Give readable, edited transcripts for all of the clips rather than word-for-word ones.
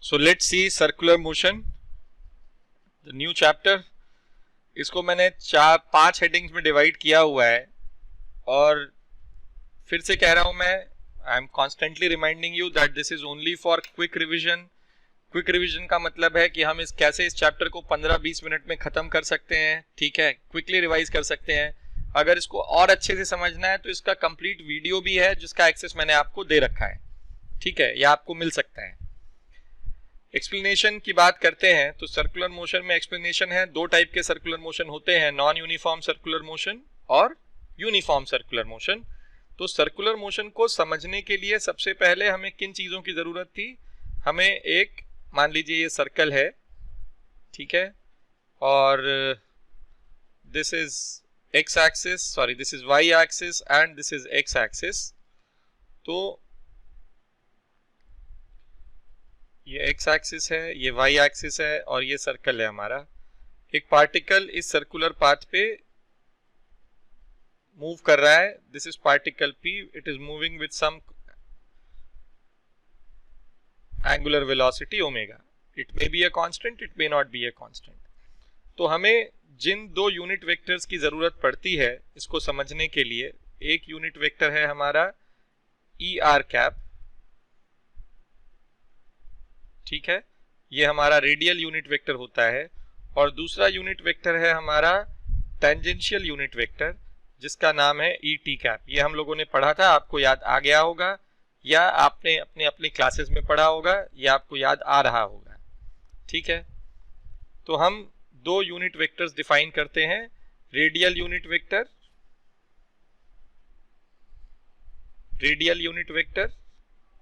So let's see circular motion, the new chapter. इसको मैंने 4-5 headings में डिवाइड किया हुआ है और फिर से कह रहा हूं मैं, I am constantly reminding you that this is only for quick revision. Quick revision का मतलब है कि हम कैसे इस चैप्टर को 15-20 मिनट में खत्म कर सकते हैं. ठीक है, क्विकली रिवाइज कर सकते हैं. अगर इसको और अच्छे से समझना है तो इसका कंप्लीट वीडियो भी है जिसका एक्सेस मैंने आपको दे रखा है. ठीक है, या आपको मिल सकता है. एक्सप्लेनेशन की बात करते हैं तो सर्कुलर मोशन में एक्सप्लेनेशन है. 2 टाइप के सर्कुलर मोशन होते हैं, नॉन यूनिफॉर्म सर्कुलर मोशन और यूनिफॉर्म सर्कुलर मोशन. तो सर्कुलर मोशन को समझने के लिए सबसे पहले हमें किन चीजों की जरूरत थी. हमें एक, मान लीजिए ये सर्कल है, ठीक है, और this is X axis, sorry this is Y axis and this is X axis. तो ये एक्स एक्सिस है, ये वाई एक्सिस है और ये सर्कल है हमारा. एक पार्टिकल इस सर्कुलर पाथ पे मूव कर रहा है. This is particle P, it is moving with some angular velocity omega. It may be a constant, it may not be a constant. तो हमें जिन 2 यूनिट वेक्टर्स की जरूरत पड़ती है इसको समझने के लिए, एक यूनिट वेक्टर है हमारा ई आर कैप, ठीक है, ये हमारा रेडियल यूनिट वेक्टर होता है. और दूसरा यूनिट वेक्टर है हमारा टेंजेंशियल यूनिट वेक्टर जिसका नाम है ई टी कैप. ये हम लोगों ने पढ़ा था, आपको याद आ गया होगा या आपने अपनी क्लासेस में पढ़ा होगा या आपको याद आ रहा होगा. ठीक है, तो हम 2 यूनिट वेक्टर्स डिफाइन करते हैं, रेडियल यूनिट वेक्टर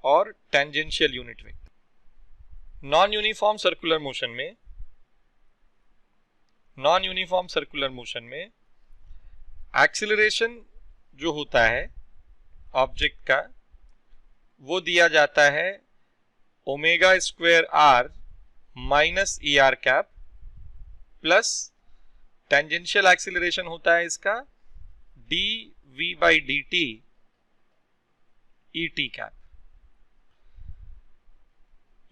और tangential unit vector. Non uniform circular motion में एक्सीलरेशन जो होता है ऑब्जेक्ट का वो दिया जाता है omega square R minus E R cap plus tangential acceleration होता है इसका D V by D T E T cap.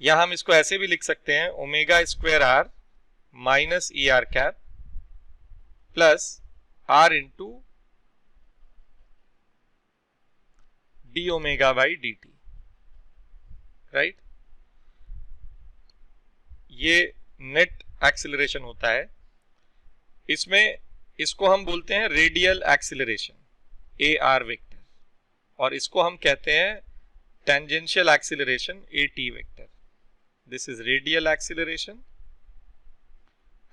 या हम इसको ऐसे भी लिख सकते हैं, omega square R minus E R cap plus R into D omega by D T. Right, ये नेट एक्सीलरेशन होता है. इसमें इसको हम बोलते हैं radial acceleration A R vector और इसको हम कहते हैं tangential acceleration A T vector. This is radial acceleration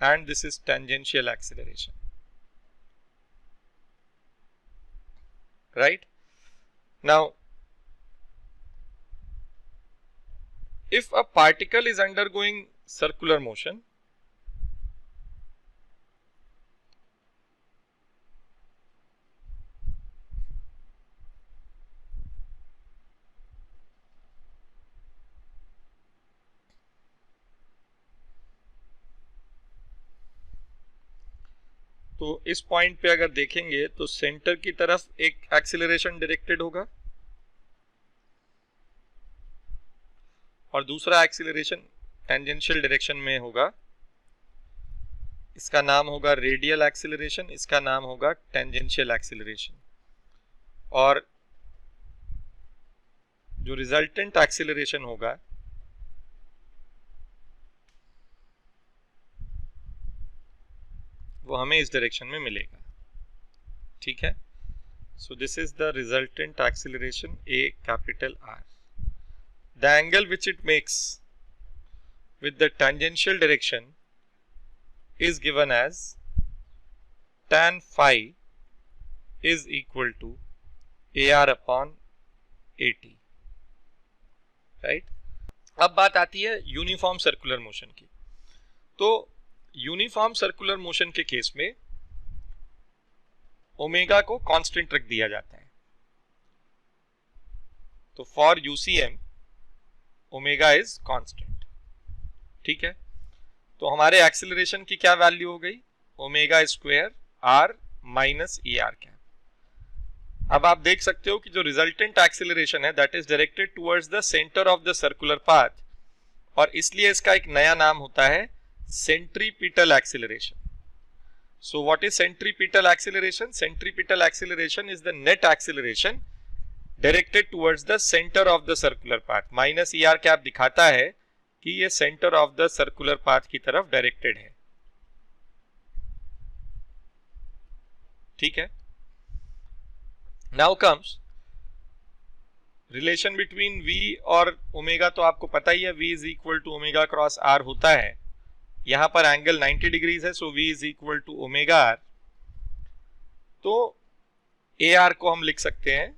and this is tangential acceleration. Right? Now, if a particle is undergoing circular motion, तो इस पॉइंट पे अगर देखेंगे तो सेंटर की तरफ एक एक्सीलरेशन डायरेक्टेड होगा और दूसरा एक्सीलरेशन टेंजेंशियल डायरेक्शन में होगा. इसका नाम होगा रेडियल एक्सीलरेशन, इसका नाम होगा टेंजेंशियल एक्सीलरेशन. और जो रिजल्टेंट एक्सीलरेशन होगा वो हमें इस डायरेक्शन में मिलेगा. ठीक है, so this is the resultant acceleration A capital R. The angle which it makes with the tangential direction is given as tan phi is equal to AR upon AT. Right, अब बात आती है uniform circular motion की. तो uniform circular motion के case में omega को constant रख दिया जाता है. तो for UCM omega is constant. ठीक है, तो हमारे एक्सीलरेशन की क्या वैल्यू हो गई, omega square R minus E R cap. अब आप देख सकते हो कि जो रिजल्टेंट एक्सीलरेशन है that is directed towards the centre of the circular path और इसलिए इसका एक नया नाम होता है centripetal acceleration. So what is centripetal acceleration? Centripetal acceleration is the net acceleration directed towards the center of the circular path. Minus ER cap दिखाता है कि ये center of the circular path की तरफ directed है. ठीक है. Now comes relation between V और ओमेगा. तो आपको पता ही है V is equal to omega cross R होता है. यहां पर एंगल 90 डिग्रीज है, so V is equal to omega R. तो ए आर को हम लिख सकते हैं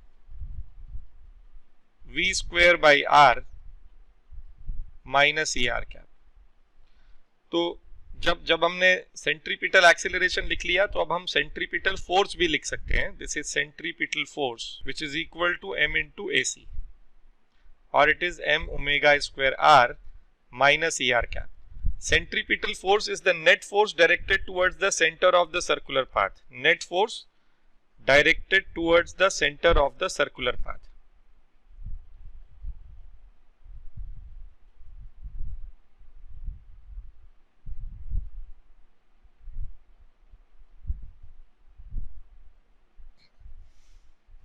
V square by R minus E R cap. तो जब हमने सेंट्रीपिटल एक्सीलरेशन लिख लिया तो अब हम सेंट्रीपिटल फोर्स भी लिख सकते हैं. This is centripetal force which is equal to m into A C, और it is m omega square R minus E R cap. Centripetal force is the net force directed towards the center of the circular path. Net force directed towards the center of the circular path.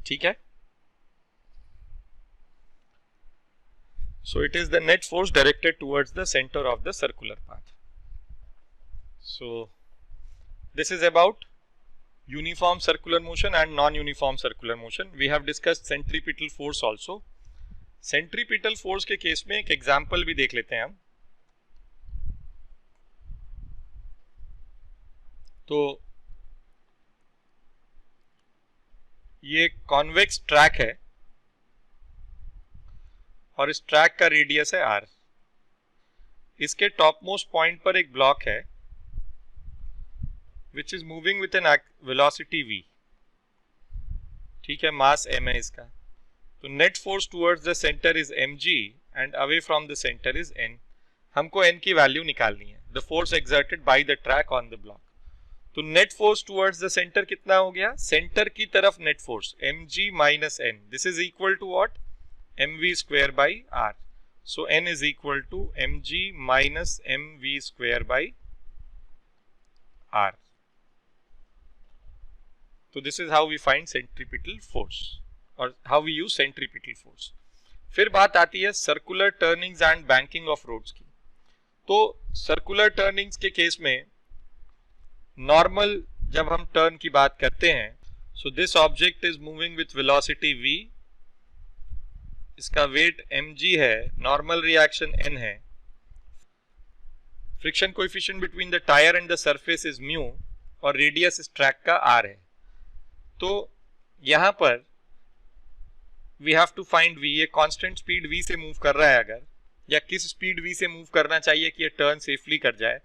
ठीक है. So it is the net force directed towards the center of the circular path. So this is about uniform circular motion and non-uniform circular motion. We have discussed centripetal force also. Centripetal force के case में एक example भी देख लेते हैं हम. तो ये कॉन्वेक्स ट्रैक है और इस ट्रैक का रेडियस है r. इसके टॉप मोस्ट पॉइंट पर एक ब्लॉक है which is moving with an velocity v. ठीक है, मास m है इसका. तो net force towards the centre is mg and away from the centre is n. हमको n की वैल्यू निकालनी है. The force exerted by the track on the block. तो net force towards the centre कितना हो गया? सेंटर की तरफ net force mg minus n. This is equal to what? mv square by r. So n is equal to mg minus mv square by r. So this is how we find centripetal force or how we use centripetal force. फिर बात आती है circular turnings and banking of roads की. तो circular turnings के case में normal जब हम turn की बात करते हैं, so this object is moving with velocity v. इसका वेट mg है, नॉर्मल रिएक्शन n है, friction coefficient between the tyre and the surface is mu और रेडियस इस ट्रैक का r है. तो यहां पर we have to find v. ये कांस्टेंट स्पीड v से मूव कर रहा है अगर, या किस स्पीड v से मूव करना चाहिए कि ये टर्न सेफली कर जाए.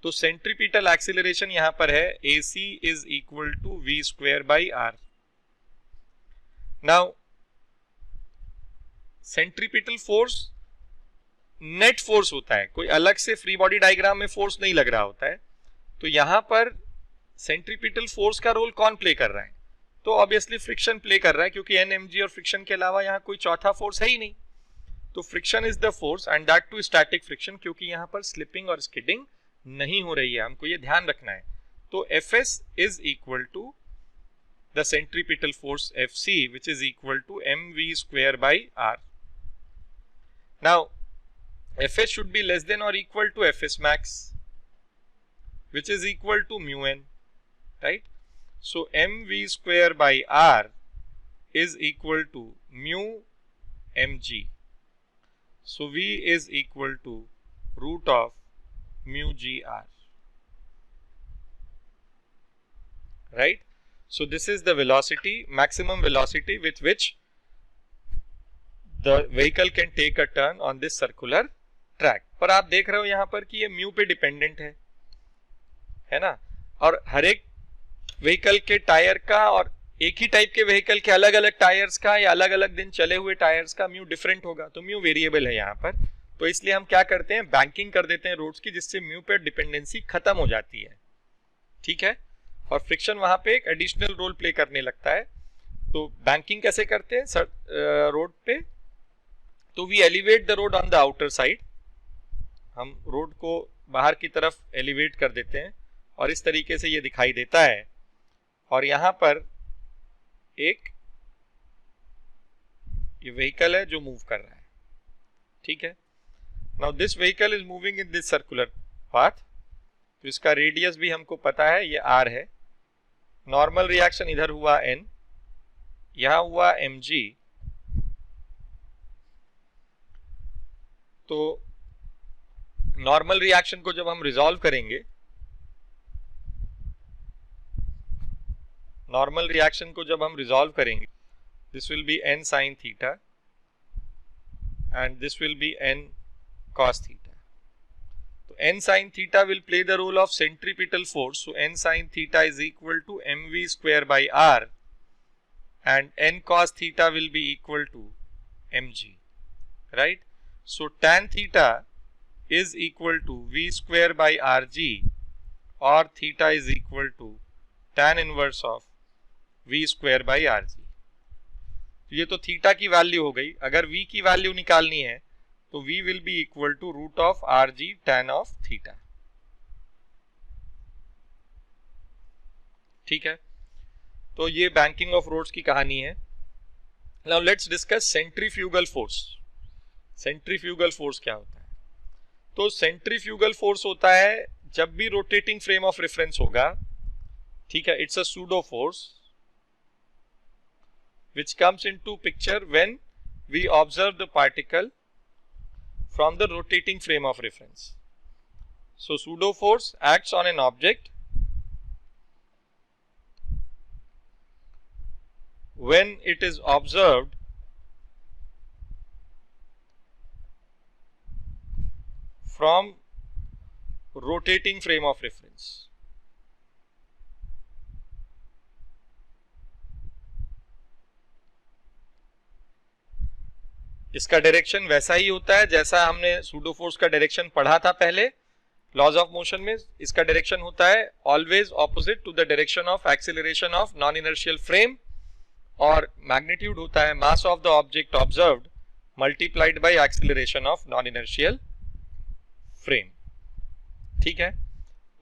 तो सेंट्रीपिटल एक्सीलरेशन यहां पर है ac is equal to v square by r. Now centripetal force net force होता है, कोई अलग से फ्री बॉडी डायग्राम में फोर्स नहीं लग रहा होता है. तो यहां पर सेंट्रीपिटल फोर्स का रोल कौन प्ले कर रहा है? तो ऑब्वियसली फ्रिक्शन प्ले कर रहा है, क्योंकि एन एम जी और फ्रिक्शन के अलावा यहां कोई चौथा फोर्स है ही नहीं. तो friction is the force and that too static friction, क्योंकि यहां पर स्लिपिंग और स्किडिंग नहीं हो रही है. हमको ये ध्यान रखना है. तो Fs is equal to the centripetal force Fc which is equal to mv square by r. Now Fs should be less than or equal to Fs max, which is equal to mu n, right? So mv square by r is equal to mu mg. So v is equal to root of mu gr, right? So this is the velocity, maximum velocity with which the vehicle can take a turn on this circular track. पर आप देख रहे हो यहाँ पर कि ये mu पे डिपेंडेंट है ना. और हर एक व्हीकल के टायर का और एक ही टाइप के व्हीकल के अलग अलग टायर्स का या अलग अलग दिन चले हुए टायर्स का म्यू डिफरेंट होगा. तो म्यू वेरिएबल है यहाँ पर. तो इसलिए हम क्या करते हैं, बैंकिंग कर देते हैं रोड्स की, जिससे म्यू पे डिपेंडेंसी खत्म हो जाती है. ठीक है. और फ्रिक्शन वहां पे एक एडिशनल रोल प्ले करने लगता है. तो बैंकिंग कैसे करते हैं रोड पे? तो we elevate the road on the outer side हम रोड को बाहर की तरफ एलिवेट कर देते हैं और इस तरीके से ये दिखाई देता है, और यहाँ पर एक ये व्हीकल है जो मूव कर रहा है, ठीक है। Now this vehicle is moving in this circular path, तो इसका रेडियस भी हमको पता है, ये r है। नॉर्मल रिएक्शन इधर हुआ n, यहां हुआ mg। तो नॉर्मल रिएक्शन को जब हम रिजॉल्व करेंगे, this will be n sin theta and this will be n cos theta. So n sin theta will play the role of centripetal force, so n sin theta is equal to mv square by r, and n cos theta will be equal to mg, right? So tan theta is equal to v square by rg, or theta is equal to tan inverse of v square by rg. तो ये तो theta की value हो गई। अगर v की value निकालनी है तो v will be equal to root of rg tan of theta, ठीक है। तो ये बैंकिंग ऑफ रोड्स की कहानी है। Now let's discuss centrifugal force. Centrifugal force क्या होता है? तो सेंट्रीफ्यूगल फोर्स होता है जब भी रोटेटिंग फ्रेम ऑफ रेफरेंस होगा, ठीक है, it's a pseudo force which comes into picture when we observe the particle from the rotating frame of reference. So pseudo force acts on an object when it is observed from rotating frame of reference. इसका direction वैसा ही होता है जैसा हमने pseudo force का direction पढ़ा था पहले लॉज ऑफ मोशन में। इसका डायरेक्शन होता है always opposite to the direction of acceleration of non inertial frame, और मैग्नीट्यूड होता है mass of the object observed multiplied by acceleration of non inertial frame, ठीक है।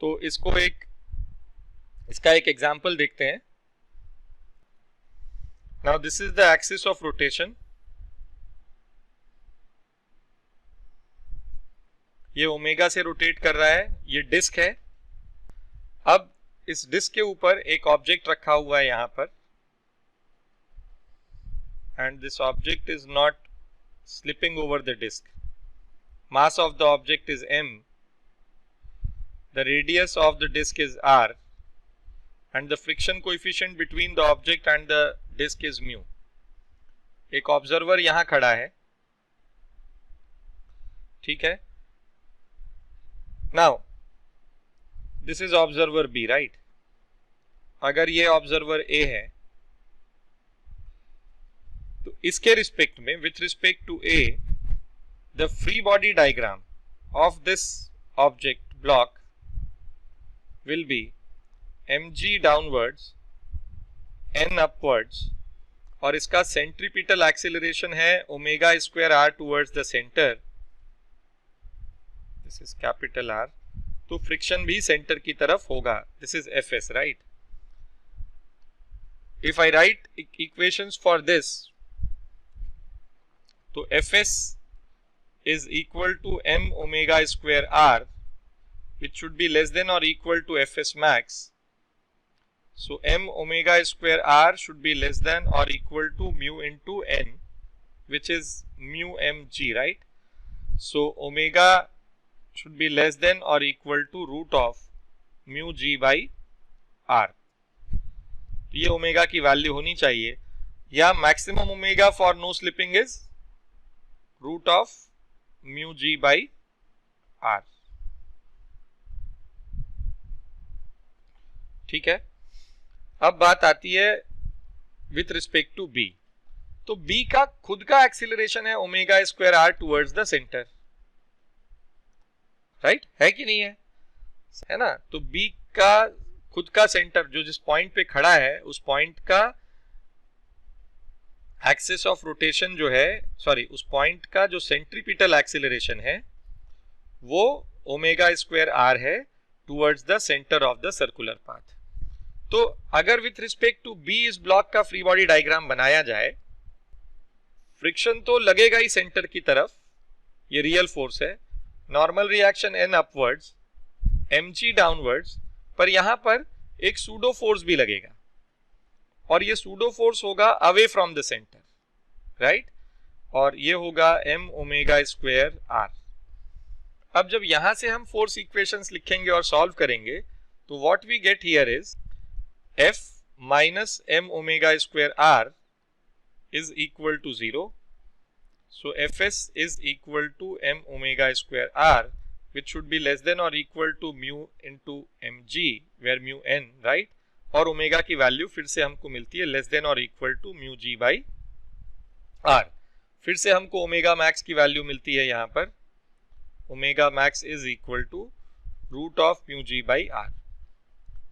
तो इसका एक एग्जांपल देखते हैं। Now this is the axis of rotation. ये ओमेगा से रोटेट कर रहा है, ये डिस्क है। अब इस डिस्क के ऊपर एक ऑब्जेक्ट रखा हुआ है यहां पर, and this object is not slipping over the disc. Mass of the object is m, the radius of the disc is r, and the friction coefficient between the object and the disc is mu. एक observer यहां खड़ा है, ठीक है। Now this is observer B, right? अगर ये observer A है तो इसके रिस्पेक्ट में, with respect to A, the free body diagram of this object block will be mg downwards n upwards, और इसका सेंट्रीपिटल एक्सीलरेशन है omega square r towards the centre, this is capital R। तो friction भी centre की तरफ होगा, this is Fs, right. If I write equations for this, तो Fs is equal to m omega square r, which should be less than or equal to Fs max. So m omega square r should be less than or equal to mu into n, which is mu mg, right? So omega should be less than or equal to root of mu g by r. ये omega की value होनी चाहिए, या maximum omega for no slipping is root of mu g by r, ठीक है। अब बात आती है विथ रिस्पेक्ट टू b। तो b का खुद का एक्सीलरेशन है omega square r towards the centre, right, है कि नहीं है ना। तो b का खुद का सेंटर जो जिस पॉइंट पे खड़ा है, उस पॉइंट का एक्सिस ऑफ रोटेशन जो है, सॉरी, उस पॉइंट का जो सेंट्रीपिटल एक्सीलरेशन है वो ओमेगा स्क्वायर आर है towards the centre of the circular path. तो अगर विथ रिस्पेक्ट टू बी इस ब्लॉक का फ्री बॉडी डायग्राम बनाया जाए, फ्रिक्शन तो लगेगा ही सेंटर की तरफ, ये रियल फोर्स है, normal reaction N upwards, mg downwards, पर यहां पर एक सूडो फोर्स भी लगेगा और ये सूडो फोर्स होगा away from the centre, right, और ये होगा m ओमेगा स्क्वायर r। अब जब यहां से हम फोर्स इक्वेशंस लिखेंगे और सॉल्व करेंगे तो what we get here is f minus m omega square r is equal to 0. So Fs is equal to m omega square r, which should be less than or equal to mu into mg, where mu n, right, और omega की value फिर से हमको मिलती है less than और equal to mu G by R. फिर से हमको ओमेगा मैक्स की वैल्यू मिलती है यहाँ पर, omega max is equal to root of mu G by R.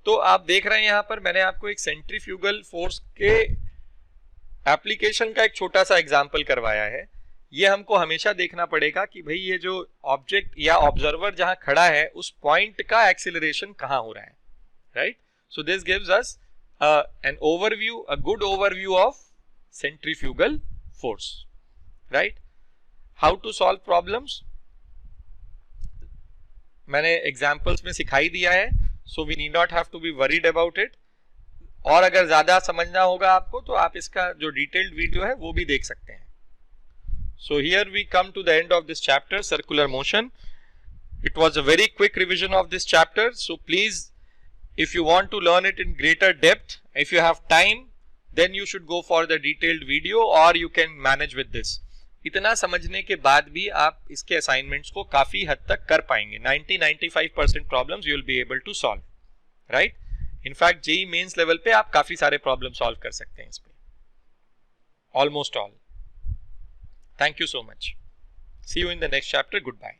तो आप देख रहे हैं यहाँ पर मैंने आपको एक सेंट्रीफ्यूगल फोर्स के एप्लीकेशन का एक छोटा सा एग्जाम्पल करवाया है। ये हमको हमेशा देखना पड़ेगा कि भाई ये जो ऑब्जेक्ट या ऑब्जर्वर जहां खड़ा है उस पॉइंट का एक्सीलरेशन कहां हो रहा है, right. So this gives us an overview, a good overview of centrifugal force, right. How to solve problems मैंने एग्जाम्पल्स में सिखाई दिया है, so we need not have to be worried about it. और अगर ज्यादा समझना होगा आपको तो आप इसका जो डिटेल्ड वीडियो है वो भी देख सकते हैं। So here we come to the end of this chapter, circular motion. It was a very quick revision of this chapter. So please, if you want to learn it in greater depth, if you have time, then you should go for the detailed video or you can manage with this. इतना समझने के बाद भी आप इसके assignments को काफी हद तक कर पाएंगे। 90-95% problems you will be able to solve, right? In fact, JEE mains level पे आप काफी सारे प्रॉब्लम सॉल्व कर सकते हैं इसमें, almost all. Thank you so much. See you in the next chapter. Goodbye.